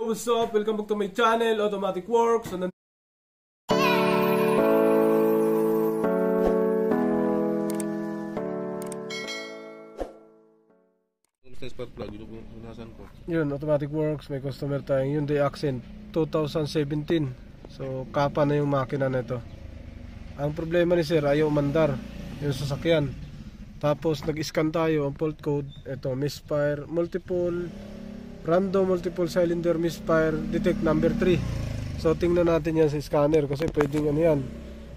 What's up? Welcome back to my channel, Automatic Works. So, yun, Automatic Works, may customer tayong Hyundai Accent 2017. So kapa na yung makina nito. Ang problema ni sir, ayaw umandar yung sasakyan. Tapos nag-scan tayo ang fault code. Ito, misfire, random multiple cylinder misfire detect number 3. So tingnan natin yan sa scanner, kasi pwedeng ano yan,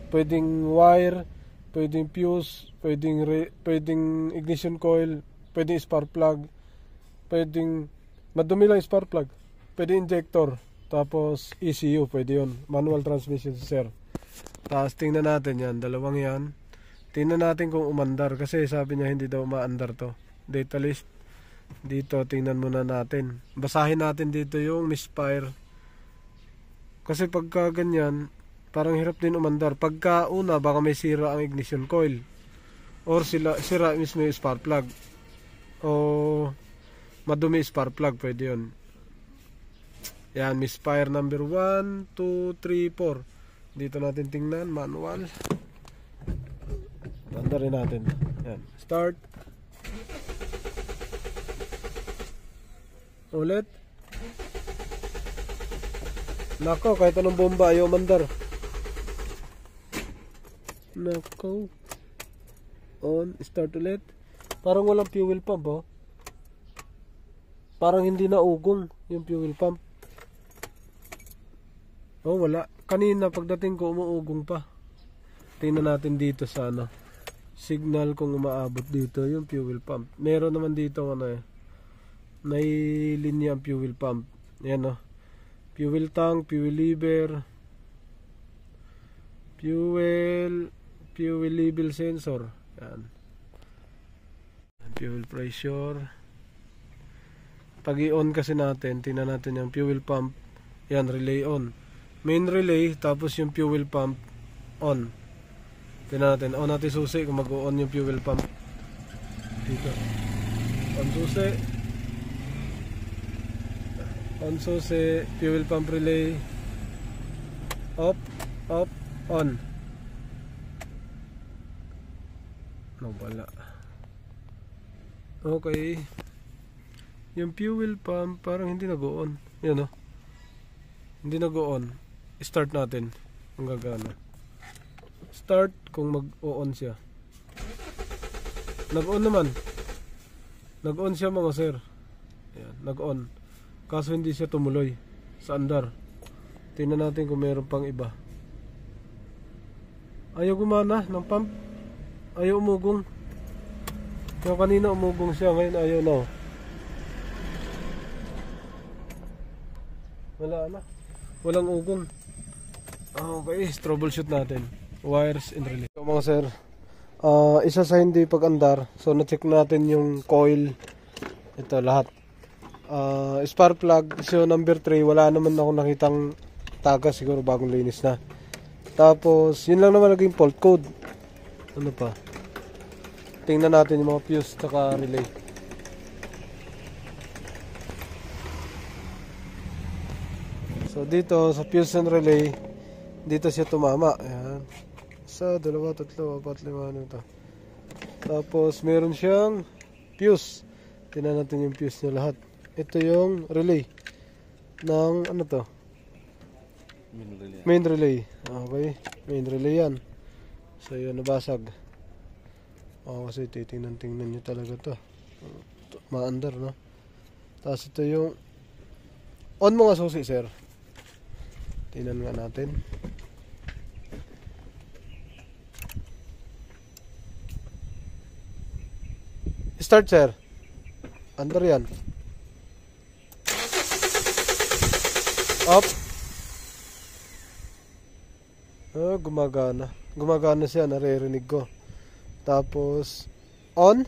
pwedeng wire, pwedeng fuse, pwedeng ignition coil, pwedeng spark plug, pwedeng madumi lang spark plug, pwedeng injector, tapos ECU, pwede yun, manual transmission sir. Tapos tingnan natin yan, dalawang yan. Tingnan natin kung umandar, kasi sabi niya hindi daw umaandar to. Data list dito, tingnan muna natin, basahin natin dito yung misfire, kasi pagka ganyan parang hirap din umandar. Pagka una, baka may sira ang ignition coil, or sira mismo yung spark plug, o madumi spark plug, pwede yun. Yan, misfire number 1, 2, 3, 4. Dito natin tingnan, manual. Andarin natin. Yan, start. Ulit. Nako, kahit anong bomba, ayaw mandar. Nako. On, start ulit. Parang walang fuel pump, oh. Parang hindi na ugong yung fuel pump. Oh, wala. Kanina pagdating ko umuugong pa. Tingnan natin dito sa ano, signal kung umaabot dito yung fuel pump. Meron naman dito ano eh, may linya ang fuel pump. Yan oh. Fuel tank, fuel lever, fuel level sensor. Yan. Fuel pressure. Pag i-on kasi natin, tingnan natin yung fuel pump. Yan, relay on. Main relay, tapos yung fuel pump on. Tingnan natin, on natin susi kung mag-on yung fuel pump. Dito. On susi. On susi, fuel pump relay. Off, on. Wala. Okay. Yung fuel pump parang hindi nag-on. Yan o. Hindi nag-on. Start natin. Ang gagana. Start kung mag-on siya. Nag-on naman. Nag-on siya mga sir. Ayan, nag-on. Kaso hindi siya tumuloy sa andar. Tingnan natin kung meron pang iba. Ayaw gumana ng pump. Ayaw umugong. Yung kanina umugong siya, ngayon ayaw na. Wala na. Walang ugong. Okay, troubleshoot natin. Wires and relay. So mga sir, isa sa hindi pag-andar. So na-check natin yung coil. Ito lahat. Spark plug, so number 3, wala naman ako nakitang taga, siguro bagong linis na. Tapos yun lang naman naging fault code. Ano pa? Tingnan natin yung mga fuse saka relay. So dito sa fuse and relay, dito siya tumama. Ayan. Sa 2, 3, 4, 5, 6 ito. Tapos meron siyang fuse. Tingnan natin yung fuse niya lahat. Ito yung relay ng ano to? Main relay. Okay, main relay yan. So yun, nabasag. Kasi titingnan nyo talaga to. Maandar, no? Tapos ito yung on mo nga susi, sir. Tingnan nga natin. Start, sir. Andar yan. Up. Gumagana. Gumagana siya, naririnig ko. Tapos on.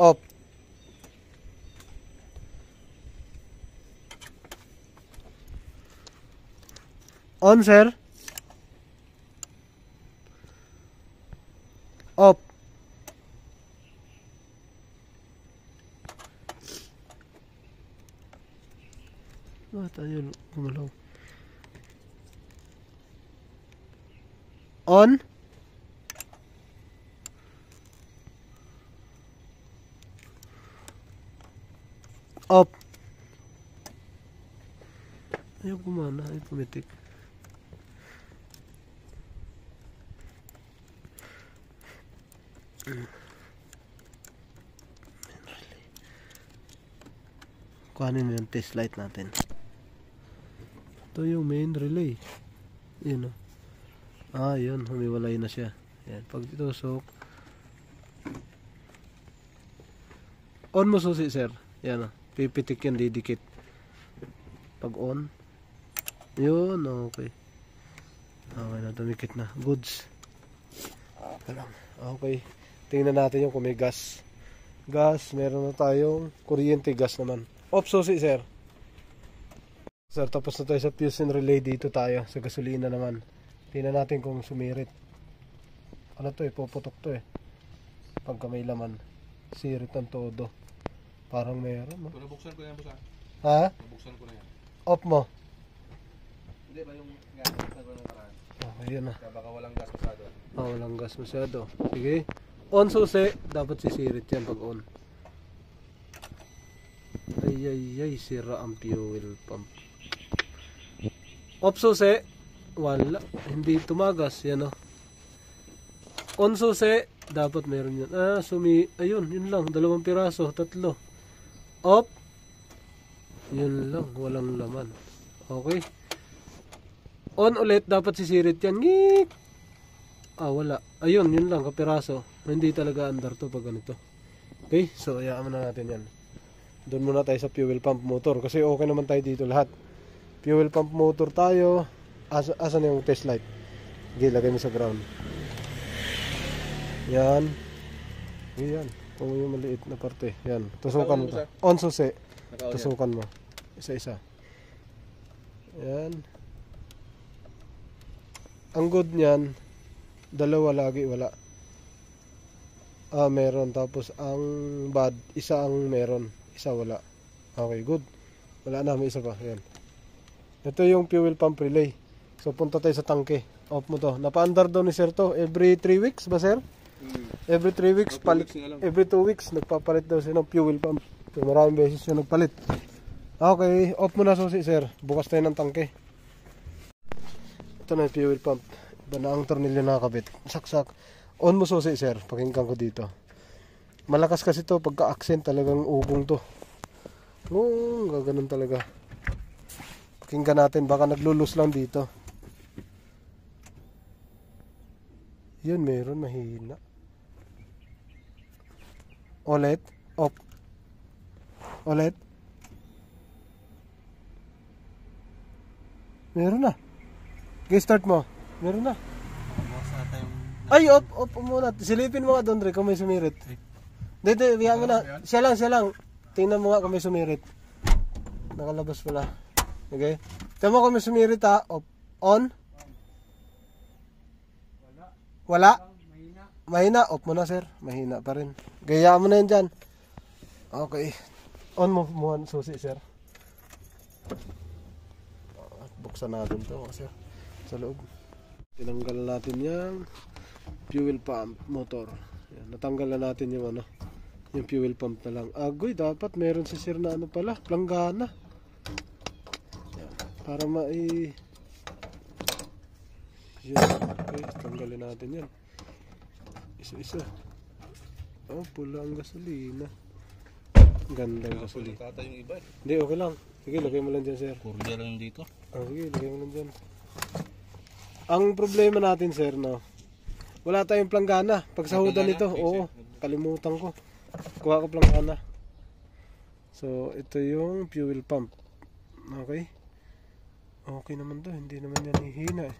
Off. On, sir. Off. tayo gumalaw. On. Off. Ayaw gumana, ay pumitik. Kuhanin mo yung test light natin. Ito yung main relay. Yun o. Yun, humiwalay na siya. Yan, pag itusok. On mo susi, sir. Yan o, pipitik yan, didikit. Pag on. Yun, okay. Okay na, dumikit na. Goods. Okay. Tingnan natin yung kung may gas. Gas, meron na tayong kuryente gas naman. Off susi, sir. Sir, tapos na tayo sa fuse and relay. Dito tayo sa gasolina naman. Tingnan natin kung sumirit. Ano to eh, puputok to eh. Pagka may laman, sirit ng todo. Parang meron, no? Nabuksan ko na yan, boss. Ha? Nabuksan ko na yan. Off mo. Hindi ba yung gas na ko ng paraan? Okay, yun na. Kaya baka walang gas masyado. Walang gas masyado. Sige. On susi. Dapat sisirit yan pag on. Ay, sira ang fuel pump. Off susi. Wala. Hindi tumagas. Yan o. On susi. Dapat meron yan. Ayun, yun lang. 2 piraso. 3. Off. Yun lang. Walang laman. Okay. On ulit. Dapat sisirit yan. Ngik. Wala. Ayun, yun lang. Kapiraso. Hindi talaga under to pag ganito. Okay. So, ayaan na natin yan. Doon muna tayo sa fuel pump motor. Kasi okay naman tayo dito lahat. Fuel pump motor tayo. Asan yung test light? Okay, lagay mo sa ground. Yan. Yan. Kung yung maliit na parte. Yan. Tusukan mo to. On susi. Tusukan mo. Isa-isa. Yan. Ang good niyan, 2 lagi wala. Meron. Tapos ang bad, isa ang meron. Isa wala. Okay, good. Wala na, may isa pa. Yan. Ito yung fuel pump relay. So punta tayo sa tangke. Off mo to. Napa-under daw ni sir to. Every 3 weeks ba, sir? Every 3 weeks palit. Every 2 weeks nagpapalit daw siya ng fuel pump. So maraming beses siya nagpalit. Okay, off mo na susi, sir. Bukas tayo ng tangke. Ito na yung fuel pump. Iba na ang tornilyo nakakabit. Saksak. On mo susi, sir. Pakinggan ko dito. Malakas kasi to pagka-accent, talagang ugong to. Gaganon talaga. Pakinggan natin, baka naglulus lang dito. Yun, meron, mahina. Ulit. Off. Ulit. Meron na. Okay, start mo. Meron na. Ay, off muna. Silipin mo nga doon, Dre, kung may sumirit. Dito, bigyan mo na. Siya lang. Tingnan mo nga kung may sumirit. Nakalabas pala. Okay? Tingnan mo kung may sumirit, ha. Off. On. Wala? Mahina. Off mo na, sir. Mahina pa rin. Gayaan mo na yan dyan. Okay. On mo susi, sir. Buksan natin to, sir. Sa loob. Tinanggal natin yung fuel pump motor. Yan, natanggal na natin yung yung fuel pump na lang. Agoy, dapat meron si sir na pala, planggana. Yan, para yan, okay, tanggalin natin yan. Isa-isa. Pula ang gasolina. Ganda yung gasolina. Kata yung iba. Hindi, okay lang. Sige, lagay mo lang dyan, sir. Cordial lang dito. Sige, lagay mo lang dyan. Ang problema natin, sir, wala tayong planggana. Pag sahudan nito, kalimutan ko. Kuha ko planggana. So, ito yung fuel pump. Okay? Okay naman to. Hindi naman yan hihina eh.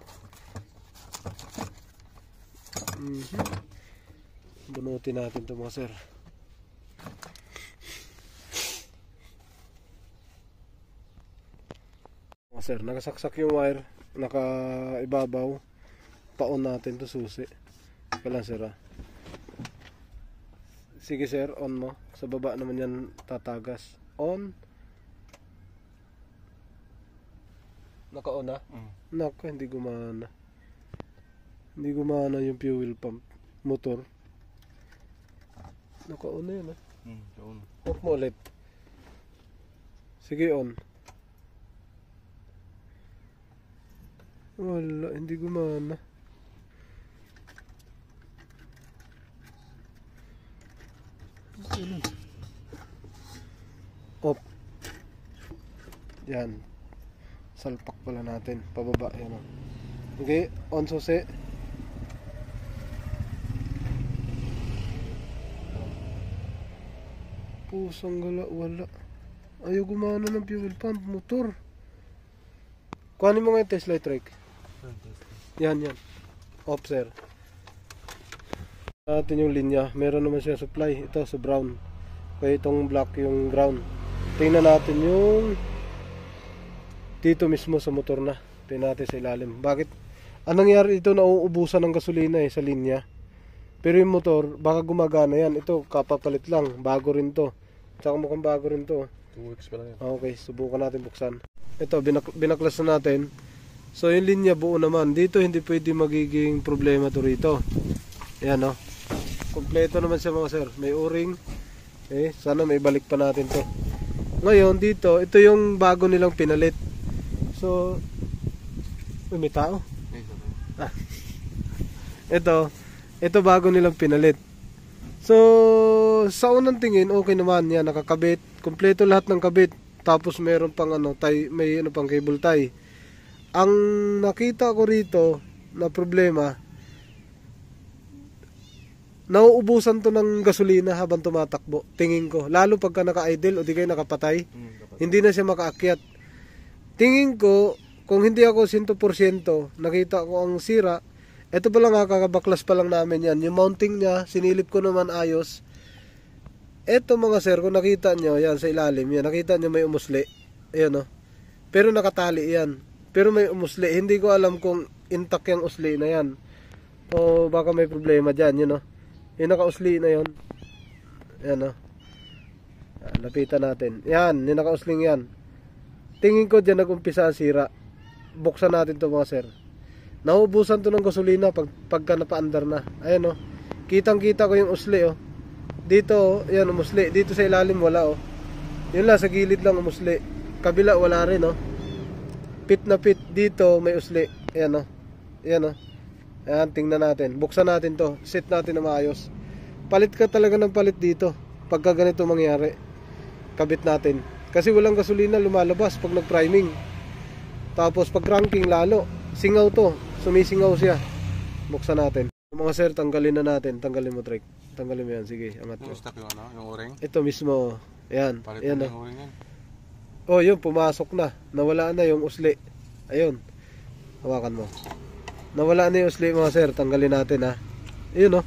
Bunutin natin ito, mga sir. Mga sir, nakasaksak yung wire. Nakaibabaw. Pa-on natin to susi. Kailan, sir, ha? Sige, sir, on mo. Sa baba naman yan tatagas. On. Naka-on na? Mm. Nako, hindi gumana. Hindi gumana yung fuel pump. Motor. Naka-on na yun Doon. Off mo ulit. Sige, on. Wala, hindi gumana. Off. Yan. Salpak pala natin. Pababa. Yan o. Okay, on susi. Pusang gala, wala. Ayaw gumana ng fuel pump, motor. Kuhanin mo nga yung test light trike. Yan. Off, sir. Natin yung linya. Meron naman siya supply. Ito sa brown. Kaya itong black yung ground. Tingnan natin yung dito mismo sa motor na. Tingnan natin sa ilalim. Bakit? Anong nangyari dito? Nauubusan ng gasolina sa linya. Pero yung motor, baka gumagana yan. Ito, kapapalit lang. Bago rin to. Tsaka mukhang bago rin to. 2 weeks pa lang yan. Okay, subukan natin buksan. Ito, binaklas na natin. So, yung linya buo naman. Dito, hindi pwede magiging problema to rito. Ayan, no? Kompleto naman siya mga sir. May o-ring. Sana may balik pa natin to. Ngayon, dito, ito yung bago nilang pinalit. So, may tao. Ito bago nilang pinalit. So, sa unang tingin, okay naman yan, nakakabit. Kompleto lahat ng kabit. Tapos meron pang may pang cable tie. Ang nakita ko rito na problema, nauubusan to ng gasolina habang tumatakbo. Tingin ko, lalo pagka naka-idle o di kayo nakapatay, hindi na siya makaakyat. Tingin ko, kung hindi ako 100%, nakita ko ang sira. Ito pa lang kakabaklas pa lang namin yan. Yung mounting niya, sinilip ko naman ayos. Ito mga sir, kung nakita nyo, yan sa ilalim, yan, nakita nyo may umusli. Ayan o. Pero nakatali yan. Pero may umusli. Hindi ko alam kung intact yung usli na yan. O baka may problema dyan, yun o. Yung nakausli na yun. Ayan o. Lapitan natin. Yan, yung nakausling yan. Tingin ko dyan nag-umpisa ang sira. Buksan natin to mga sir. Nauubusan to ng gasolina pagka napaandar na. Ayan o. Kitang-kita ko yung usli o. Dito, yan umusli. Dito sa ilalim wala o. Yun lang, sa gilid lang umusli. Kabila wala rin o. Pit na pit. Dito may usli. Ayan o. Ayan o. Ayan, tingnan natin. Buksan natin to. Set natin na maayos. Palit ka talaga ng palit dito. Pagka ganito mangyari. Kabit natin. Kasi walang gasolina lumalabas pag nag-priming. Tapos pag cranking lalo. Singaw to. Sumisingaw siya. Buksan natin. Mga sir, tanggalin na natin. Tanggalin mo, Trek. Tanggalin mo yan. Sige, angat mo. Yung stock yung yung o-ring? Ito mismo. Ayan. Palit Ayan, na yung o-ring yan. Oh, yun. Pumasok na. Nawala na yung usli. Ayun. Hawakan mo. Nawala na yung usli mga sir. Tanggalin natin ha. Ayun oh.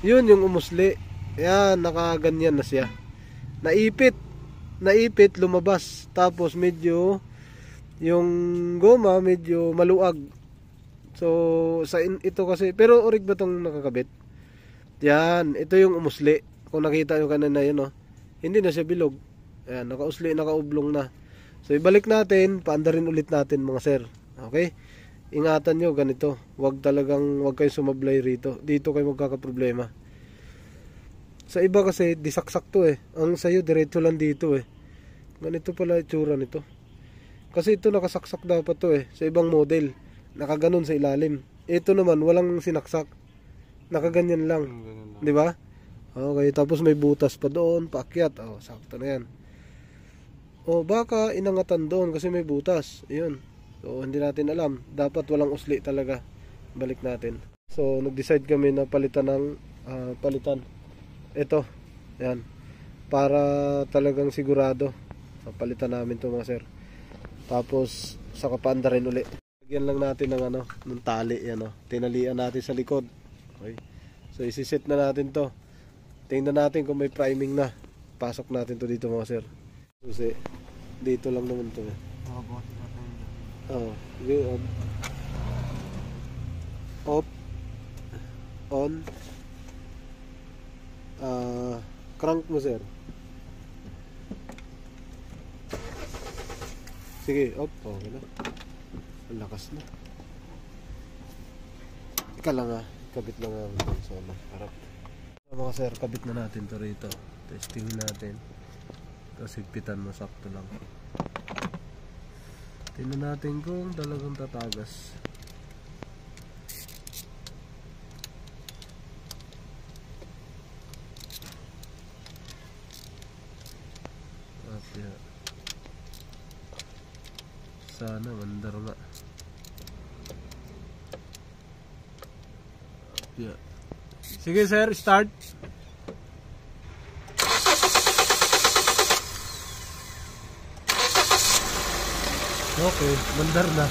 Yun yung umusli. Ayan. Nakaganyan na siya. Naipit. Lumabas. Tapos medyo yung goma medyo maluag. So ito kasi, pero orig ba tong nakakabit? Yan, ito yung umusli. Kung nakita nyo kanina yun oh. Hindi na siya bilog. Ayan, nakausli, nakaublong na. So ibalik natin, paandarin ulit natin mga sir. Okay? Ingatan nyo ganito. Huwag kayong sumablay rito. Dito kayo magkakaproblema. Sa iba kasi disaksak to eh. Ang sayo diretso lang dito eh. Ganito pala itsura nito. Kasi ito nakasaksak dapat to eh. Sa ibang model nakaganon sa ilalim. Ito naman walang sinaksak. Nakaganyan lang. Di ba? Okay, tapos may butas pa doon, paakyat. Oh, sakto na yan. O baka inangatan doon kasi may butas. Ayun. So hindi natin alam. Dapat walang usli talaga. Balik natin. So nag-decide kami na palitan ng palitan. Ito. Yan. Para talagang sigurado. So, palitan namin to mga sir. Tapos saka paandarin uli. Lagyan lang natin ng ng tali yan oh. Tinalian natin sa likod. Okay. So isi-set na natin to. Tingnan natin kung may priming na. Pasok natin to dito mga sir. Kasi dito lang naman to. Oh, okay, on. Off. On. Crank mo sir. Sige, off. Okay na. Ang lakas na. Ika lang ha. Kabit lang ang sa harap. Mga sir, kabit na natin to rito. Testing natin. Tapos higpitan mo, sakto lang. Tingnan natin kung talagang tatagas. Sana mandar nga. Yeah. Sige sir, start. Okay, mandar na.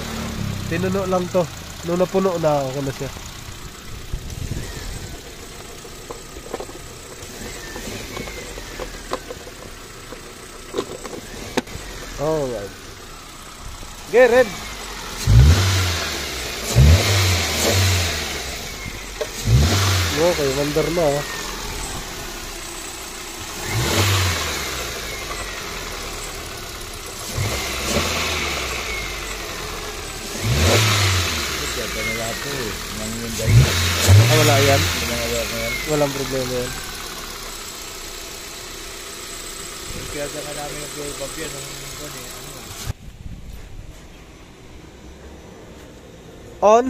Tinuno lang to. Nung napuno na, okay na siya. Alright. Okay, red. Okay, mandar na. Wala yan. Walang problema yan. Kaya ka namin yung fuel pump yan. On.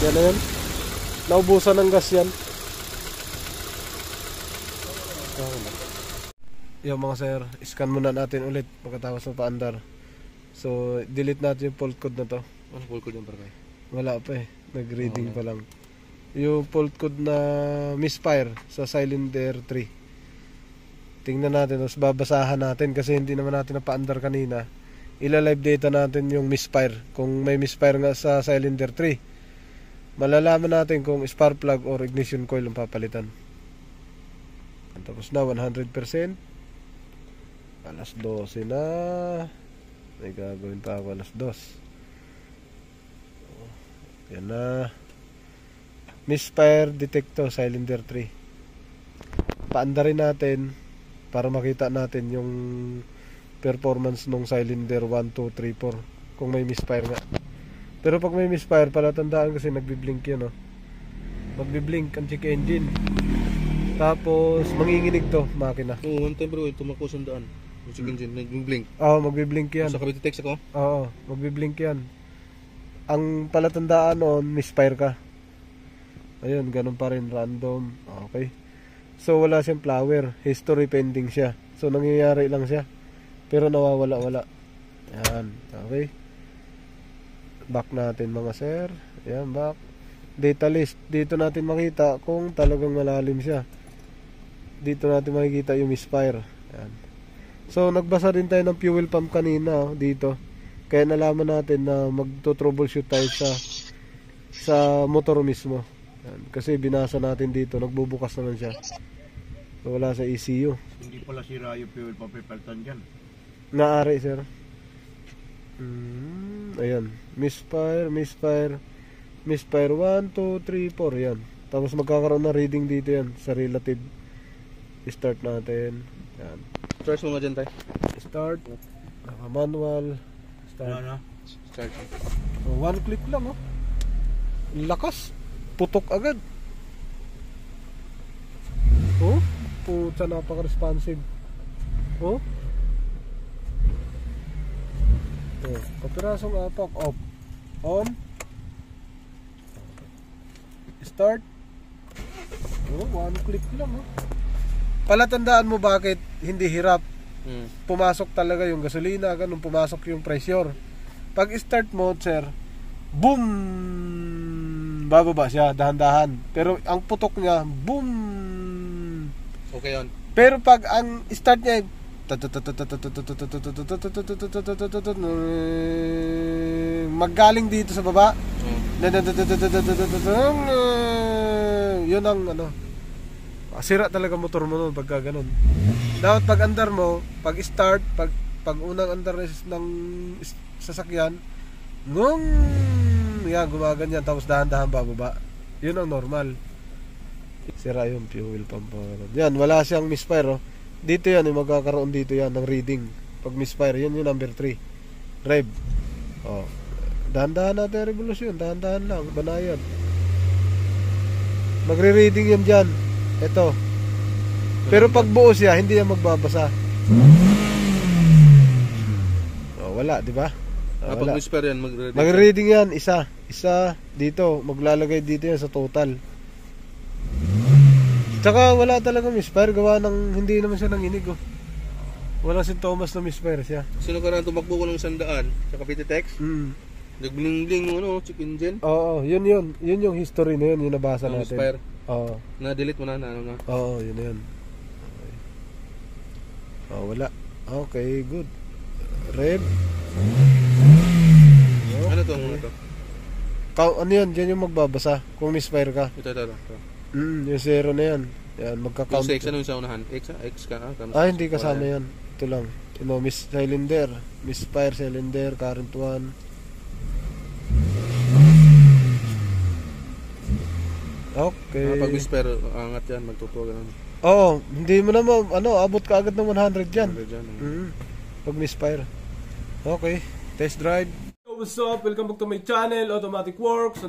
Yan na yan. Naubusan ng gas yan. Yung mga sir, scan muna natin ulit pagkatapos ng paandar. So, delete natin yung fault code na to. Ano full code yung barkay? Wala pa eh. Nag-reading pa lang. Yung fault code na misfire sa cylinder 3. Tingnan natin, tapos babasahan natin kasi hindi naman natin napaandar kanina. Ila-live data natin yung misfire. Kung may misfire nga sa cylinder 3, malalaman natin kung spark plug or ignition coil ang papalitan. Tapos na, 100%. Alas 12 na. May gagawin pa ako alas 2. Yan na. Misfire detector cylinder 3. Paandarin natin para makita natin yung performance ng cylinder 1, 2, 3, 4 kung may misfire nga. Pero pag may misfire, palatandaan kasi nagbiblink yun, oh. Magbiblink ang check engine. Tapos manginginig to makina. Oo, one time bro, tumakbo sa daan. Yung check engine, nag-blink. Oo, magbiblink yan. Sa kabit text ako? Oo, magbiblink yan. Ang palatandaan noon, misfire ka. Ayun, ganun pa rin, random. Okay. So, wala siyang flower. History pending siya. So, nangyayari lang siya. Pero nawawala-wala. Yan. Okay. Back natin mga sir. Yan, back. Data list. Dito natin makita kung talagang malalim siya. Dito natin makikita yung misfire. Yan. So, nagbasa din tayo ng fuel pump kanina, dito. Kaya nalaman natin na magto-troubleshoot tayo sa motor mismo. Yan. Kasi binasa natin dito, nagbubukas naman siya. So, wala sa ECU. Hindi pala sira yung fuel pump paltan dyan. Naari, sir. Ayan. Misfire 1, 2, 3, 4. Yan. Tapos magkakaroon na reading dito yan sa relative. Start natin. Yan. Start mo nga dyan tayo. Start. Naka-manual. Start. Ano? Start. Oh, one click lang, oh. Lakas. Putok agad. Oh. Puta, napaka-responsive. Oh. Oh. Kapirasong apak. Off. On. Start. Oh, one click lang, oh. Palatandaan mo bakit hindi hirap. Pumasok talaga yung gasolina, ganun pumasok yung pressure. Pag start mo, sir, boom, bababa siya dahan-dahan. Pero ang putok niya, boom. Okay yun. Pero pag ang start niya maggaling dito sa baba, yun ang ano, sira talaga motor mo nun pagka ganun. Dapat pag andar mo, pag start, pag unang andar ng sasakyan, yan, gumaganyan, tapos dahan-dahan bababa. Yun ang normal. Sira yung fuel pump. Yan, wala siyang misfire, oh. Dito yan, magkakaroon dito yan ng reading. Pag misfire, yan yung number 3. Rev. Oh. Dahan-dahan natin revolusyon, dahan-dahan lang, banayan. Magre-reading yan dyan. Ito. Pero pag buo siya, hindi yan magbabasa. Oh, wala, di ba? Oh, Pag wala. whisper yan, mag-ready. Magre-reading yan, isa dito, maglalagay dito yan sa total. Tsaka wala talaga misfire, gawa ng hindi naman siya nanginig oh. Walang sintomas na misfire siya. Sino ka rin tumakbo ko ng 100 sa Cavite Text? Nagbling-bling yung ano, check engine. Oo, yun yung history na yun, yung nabasa Ang natin. misfire. Oo. Na-delete mo na, ano na. Oo, yun na yun. Okay. Oh, wala. Okay, good. Red. Ano to, mga to? Ano yun? Diyan yung magbabasa kung misfire ka. Ito. Yung zero na yan. Yan, Yung magka-count. sa X, ano yung sa unahan? X ka? Hindi kasama yan. Ito lang. Miss cylinder. Misfire cylinder, current 1. Okay. Pag whisper, angat yan, magtutuwa ganun. Oo, hindi mo naman, abot ka agad ng 100 dyan. Dyan, Pag misfire. Okay, test drive. What's up? Welcome back to my channel, Automatic Works. So,